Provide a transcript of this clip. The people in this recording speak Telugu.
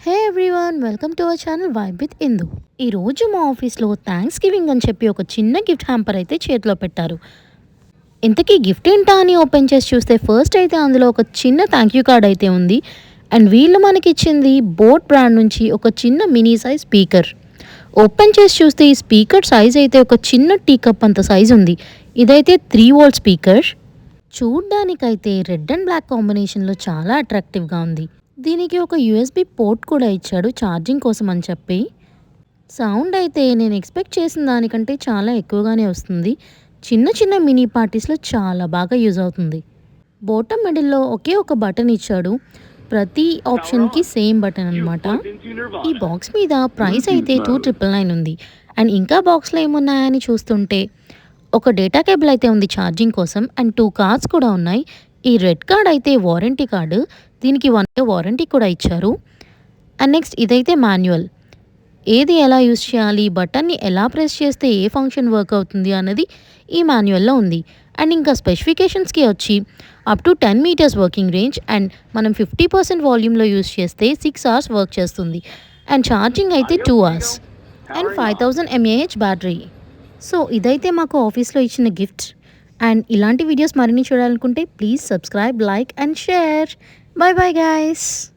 Hey everyone, welcome to our channel vibe with Indu. ఈరోజు మా ఆఫీస్లో థ్యాంక్స్ గివింగ్ అని చెప్పి ఒక చిన్న గిఫ్ట్ హ్యాంపర్ అయితే చేతిలో పెట్టారు. ఇంతకీ గిఫ్ట్ ఏంటా అని ఓపెన్ చేసి చూస్తే ఫస్ట్ అయితే అందులో ఒక చిన్న థ్యాంక్ యూ కార్డ్ అయితే ఉంది. అండ్ వీళ్ళు మనకి ఇచ్చింది బోట్ బ్రాండ్ నుంచి ఒక చిన్న మినీ సైజ్ స్పీకర్. ఓపెన్ చేసి చూస్తే ఈ స్పీకర్ సైజ్ అయితే ఒక చిన్న టీ కప్ అంత సైజ్ ఉంది. ఇదైతే 3 వోల్ట్ స్పీకర్. చూడ్డానికైతే రెడ్ అండ్ బ్లాక్ కాంబినేషన్లో చాలా అట్రాక్టివ్గా ఉంది. దీనికి ఒక యూఎస్బి పోర్ట్ కూడా ఇచ్చాడు ఛార్జింగ్ కోసం అని చెప్పి. సౌండ్ అయితే నేను ఎక్స్పెక్ట్ చేసిన దానికంటే చాలా ఎక్కువగానే వస్తుంది. చిన్న చిన్న మినీ పార్టీస్లో చాలా బాగా యూజ్ అవుతుంది. బాటమ్ మిడిల్లో ఒకే ఒక బటన్ ఇచ్చాడు. ప్రతి ఆప్షన్కి సేమ్ బటన్ అనమాట. ఈ బాక్స్ మీద ప్రైస్ అయితే 2,999 ఉంది. అండ్ ఇంకా బాక్స్లో ఏమున్నాయని చూస్తుంటే ఒక డేటా కేబుల్ అయితే ఉంది ఛార్జింగ్ కోసం. అండ్ 2 కార్డ్స్ కూడా ఉన్నాయి. ఈ రెడ్ కార్డ్ అయితే వారంటీ కార్డు. దీనికి 1 year వారంటీ కూడా ఇచ్చారు. అండ్ నెక్స్ట్ ఇదైతే మాన్యువల్. ఏది ఎలా యూస్ చేయాలి, బటన్ని ఎలా ప్రెస్ చేస్తే ఏ ఫంక్షన్ వర్క్ అవుతుంది అన్నది ఈ మాన్యువల్లో ఉంది. అండ్ ఇంకా స్పెసిఫికేషన్స్కి వచ్చి up to 10 meters working range. And మనం 50% వాల్యూమ్లో యూస్ చేస్తే 6 hours వర్క్ చేస్తుంది. అండ్ ఛార్జింగ్ అయితే 2 hours. And 5000 mAh battery. So ఇదైతే మాకు ఆఫీస్లో ఇచ్చిన గిఫ్ట్. అండ్ ఇలాంటి వీడియోస్ మరిన్ని చూడాలనుకుంటే please subscribe, like and share. Bye bye guys.